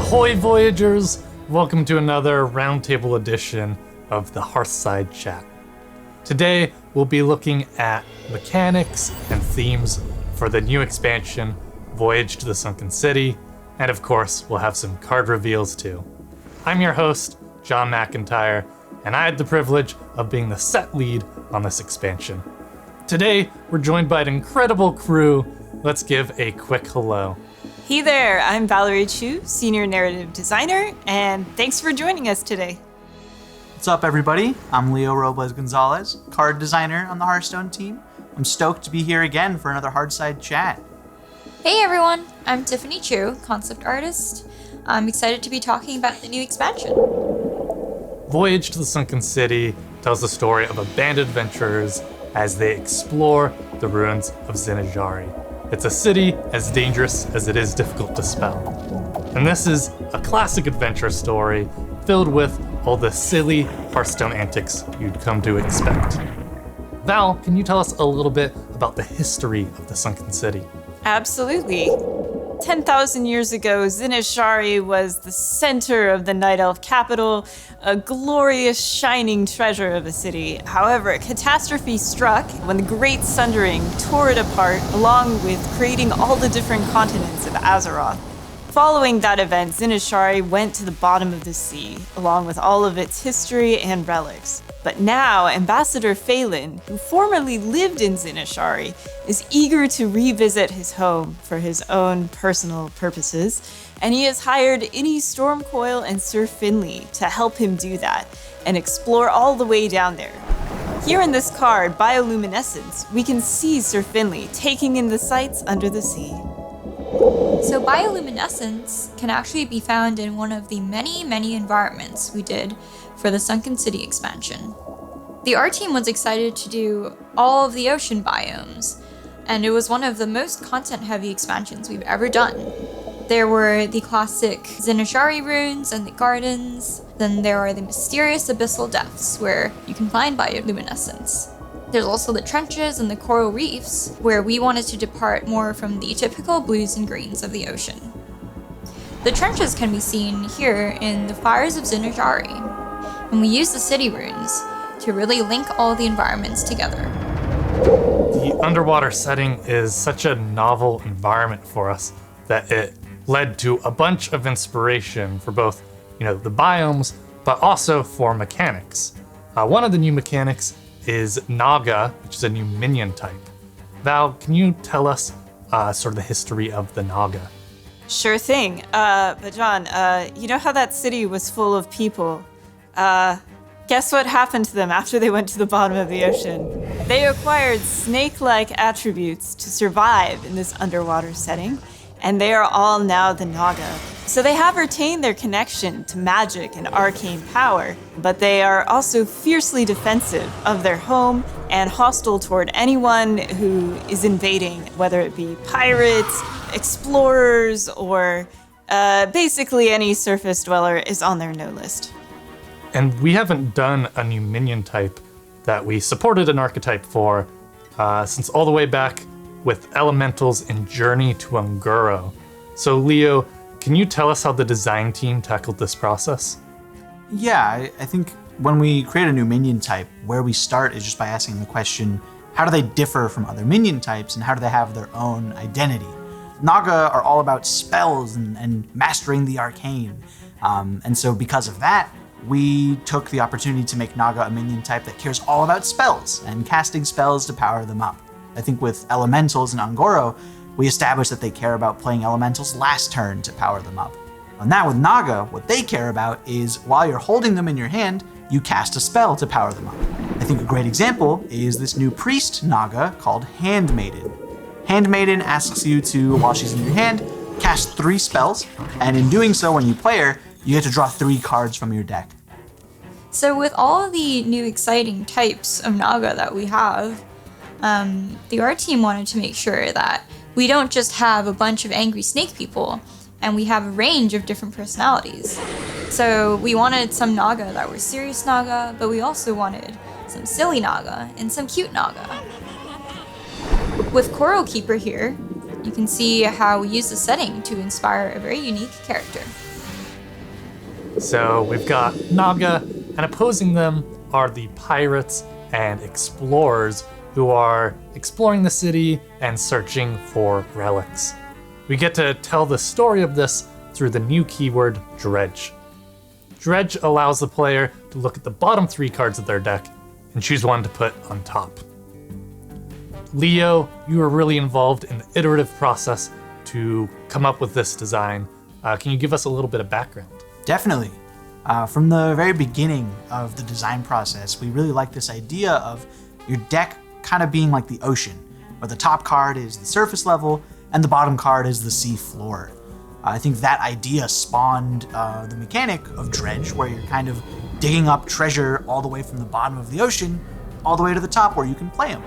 Ahoy, Voyagers! Welcome to another roundtable edition of the Hearthside Chat. Today, we'll be looking at mechanics and themes for the new expansion, Voyage to the Sunken City, and of course, we'll have some card reveals too. I'm your host, John McIntyre, and I had the privilege of being the set lead on this expansion. Today, we're joined by an incredible crew. Let's give a quick hello. Hey there, I'm Valerie Chu, Senior Narrative Designer, and thanks for joining us today. What's up, everybody? I'm Leo Robles Gonzalez, card designer on the Hearthstone team. I'm stoked to be here again for another Hearthside Chat. Hey everyone, I'm Tiffany Chiu, concept artist. I'm excited to be talking about the new expansion. Voyage to the Sunken City tells the story of a band of adventurers as they explore the ruins of Zinajari. It's a city as dangerous as it is difficult to spell. And this is a classic adventure story filled with all the silly Hearthstone antics you'd come to expect. Val, can you tell us a little bit about the history of the Sunken City? Absolutely. 10,000 years ago, Zinajari was the center of the Night Elf capital, a glorious, shining treasure of a city. However, a catastrophe struck when the Great Sundering tore it apart, along with creating all the different continents of Azeroth. Following that event, Zinajari went to the bottom of the sea, along with all of its history and relics. But now, Ambassador Phelan, who formerly lived in Zinajari, is eager to revisit his home for his own personal purposes, and he has hired Innie Stormcoil and Sir Finley to help him do that and explore all the way down there. Here in this card, Bioluminescence, we can see Sir Finley taking in the sights under the sea. So bioluminescence can actually be found in one of the many environments we did for the Sunken City expansion. The art team was excited to do all of the ocean biomes, and it was one of the most content-heavy expansions we've ever done. There were the classic Zinajari ruins and the gardens, then there are the mysterious abyssal depths where you can find bioluminescence. There's also the trenches and the coral reefs, where we wanted to depart more from the typical blues and greens of the ocean. The trenches can be seen here in the Fires of Zinajari, and we use the city runes to really link all the environments together. The underwater setting is such a novel environment for us that it led to a bunch of inspiration for both, the biomes, but also for mechanics. One of the new mechanics is Naga, which is a new minion type. Val, can you tell us sort of the history of the Naga? Sure thing. But John, you know how that city was full of people? Guess what happened to them after they went to the bottom of the ocean? They acquired snake-like attributes to survive in this underwater setting, and they are all now the Naga. So they have retained their connection to magic and arcane power, but they are also fiercely defensive of their home and hostile toward anyone who is invading, whether it be pirates, explorers, or basically any surface dweller is on their no list. And we haven't done a new minion type that we supported an archetype for since all the way back with Elementals in Journey to Unguro. So Leo, can you tell us how the design team tackled this process? Yeah, I think when we create a new minion type, where we start is just by asking the question, how do they differ from other minion types and how do they have their own identity? Naga are all about spells and mastering the arcane. And so because of that, we took the opportunity to make Naga a minion type that cares all about spells and casting spells to power them up. I think with Elementals in Unguro, we established that they care about playing Elementals last turn to power them up. And now with Naga, what they care about is while you're holding them in your hand, you cast a spell to power them up. I think a great example is this new priest Naga called Handmaiden. Handmaiden asks you to, while she's in your hand, cast 3 spells, and in doing so, when you play her, you get to draw 3 cards from your deck. So with all the new exciting types of Naga that we have, the art team wanted to make sure that we don't just have a bunch of angry snake people, and we have a range of different personalities. So we wanted some Naga that were serious Naga, but we also wanted some silly Naga and some cute Naga. With Coral Keeper here, you can see how we use the setting to inspire a very unique character. So we've got Naga, and opposing them are the pirates and explorers who are exploring the city and searching for relics. We get to tell the story of this through the new keyword, dredge. Dredge allows the player to look at the bottom 3 cards of their deck and choose one to put on top. Leo, you were really involved in the iterative process to come up with this design. Can you give us a little bit of background? Definitely. From the very beginning of the design process, we really like this idea of your deck kind of being like the ocean, where the top card is the surface level and the bottom card is the sea floor. I think that idea spawned the mechanic of dredge, where you're kind of digging up treasure all the way from the bottom of the ocean all the way to the top where you can play them.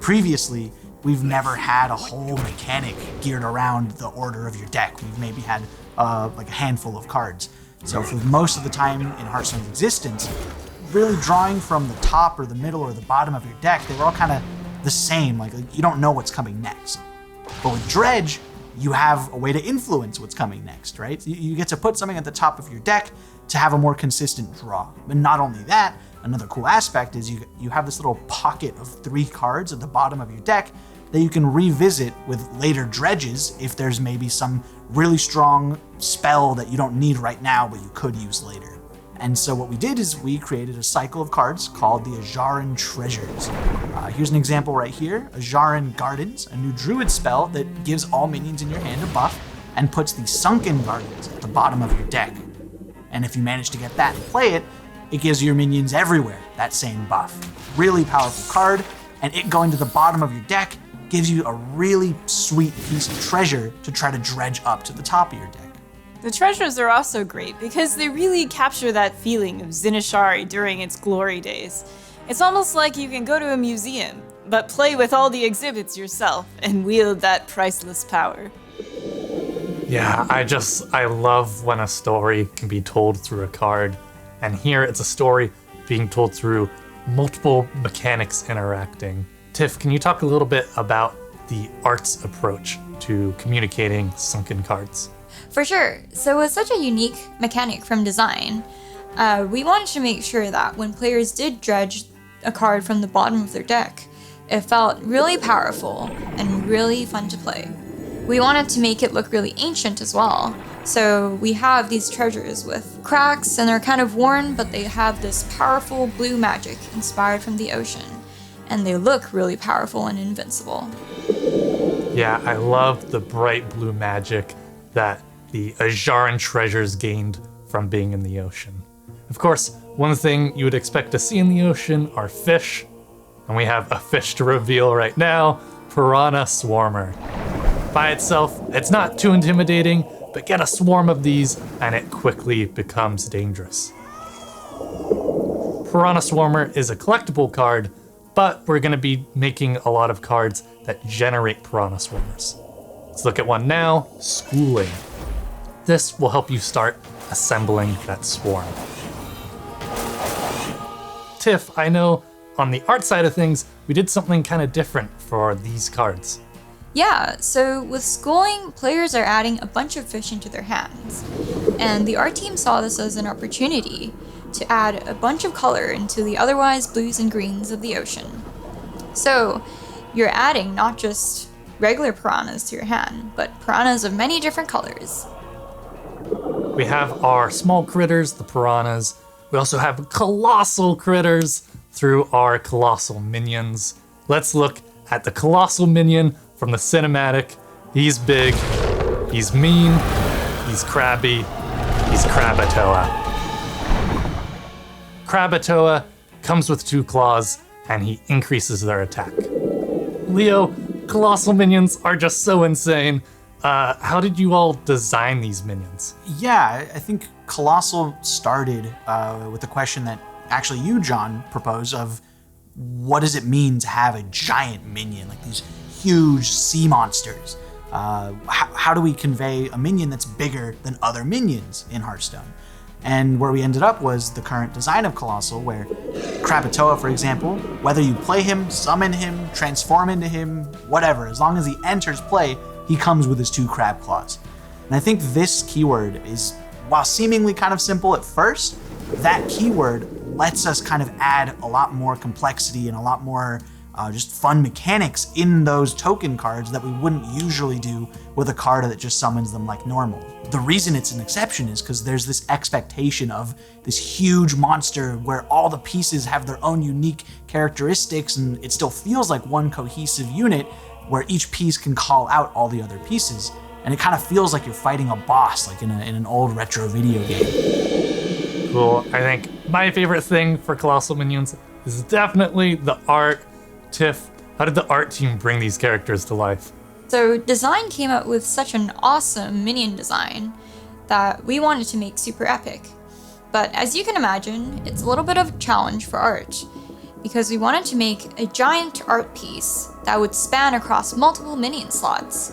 Previously, we've never had a whole mechanic geared around the order of your deck. We've maybe had like a handful of cards. So for most of the time in Hearthstone's existence, really drawing from the top or the middle or the bottom of your deck, they were all kind of the same. Like you don't know what's coming next. But with dredge, you have a way to influence what's coming next, right? You get to put something at the top of your deck to have a more consistent draw. But not only that, another cool aspect is you have this little pocket of 3 cards at the bottom of your deck that you can revisit with later dredges if there's maybe some really strong spell that you don't need right now but you could use later. And so what we did is we created a cycle of cards called the Ajaran Treasures. Here's an example right here. Ajaran Gardens, a new druid spell that gives all minions in your hand a buff and puts the Sunken Gardens at the bottom of your deck. And if you manage to get that and play it, it gives your minions everywhere that same buff. Really powerful card, and it going to the bottom of your deck gives you a really sweet piece of treasure to try to dredge up to the top of your deck. The treasures are also great because they really capture that feeling of Zinashari during its glory days. It's almost like you can go to a museum, but play with all the exhibits yourself and wield that priceless power. Yeah, I love when a story can be told through a card. And here it's a story being told through multiple mechanics interacting. Tiff, can you talk a little bit about the art's approach to communicating sunken cards? For sure. So with such a unique mechanic from design, we wanted to make sure that when players did dredge a card from the bottom of their deck, it felt really powerful and really fun to play. We wanted to make it look really ancient as well. So we have these treasures with cracks and they're kind of worn, but they have this powerful blue magic inspired from the ocean. And they look really powerful and invincible. Yeah, I love the bright blue magic that the Ajaran treasures gained from being in the ocean. Of course, one thing you would expect to see in the ocean are fish, and we have a fish to reveal right now, Piranha Swarmer. By itself, it's not too intimidating, but get a swarm of these and it quickly becomes dangerous. Piranha Swarmer is a collectible card, but we're going to be making a lot of cards that generate Piranha Swarmers. Let's look at one now, Schooling. This will help you start assembling that swarm. Tiff, I know on the art side of things, we did something kind of different for these cards. Yeah, so with schooling, players are adding a bunch of fish into their hands. And the art team saw this as an opportunity to add a bunch of color into the otherwise blues and greens of the ocean. So you're adding not just regular piranhas to your hand, but piranhas of many different colors. We have our small critters, the piranhas. We also have colossal critters through our colossal minions. Let's look at the colossal minion from the cinematic. He's big, he's mean, he's crabby, he's Krakatoa. Krakatoa comes with 2 claws, and he increases their attack. Leo, colossal minions are just so insane. How did you all design these minions? Yeah, I think Colossal started with the question that actually you, John, proposed of what does it mean to have a giant minion, like these huge sea monsters? How do we convey a minion that's bigger than other minions in Hearthstone? And where we ended up was the current design of Colossal, where Krakatoa, for example, whether you play him, summon him, transform into him, whatever, as long as he enters play, he comes with his 2 crab claws. And I think this keyword is while seemingly kind of simple at first, that keyword lets us kind of add a lot more complexity and a lot more just fun mechanics in those token cards that we wouldn't usually do with a card that just summons them like normal. The reason it's an exception is because there's this expectation of this huge monster where all the pieces have their own unique characteristics, and it still feels like one cohesive unit where each piece can call out all the other pieces. And it kind of feels like you're fighting a boss, like in an old retro video game. Cool. I think my favorite thing for Colossal Minions is definitely the art. Tiff, how did the art team bring these characters to life? So design came up with such an awesome minion design that we wanted to make super epic. But as you can imagine, it's a little bit of a challenge for art, because we wanted to make a giant art piece that would span across multiple minion slots.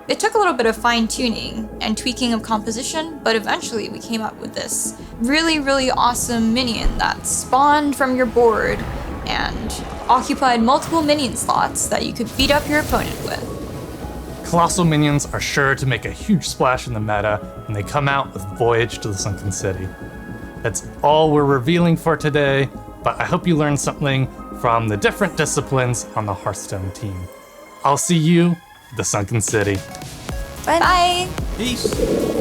It took a little bit of fine-tuning and tweaking of composition, but eventually we came up with this really, really awesome minion that spawned from your board and occupied multiple minion slots that you could beat up your opponent with. Colossal Minions are sure to make a huge splash in the meta when they come out with Voyage to the Sunken City. That's all we're revealing for today, but I hope you learned something from the different disciplines on the Hearthstone team. I'll see you at the Sunken City. Bye. Peace.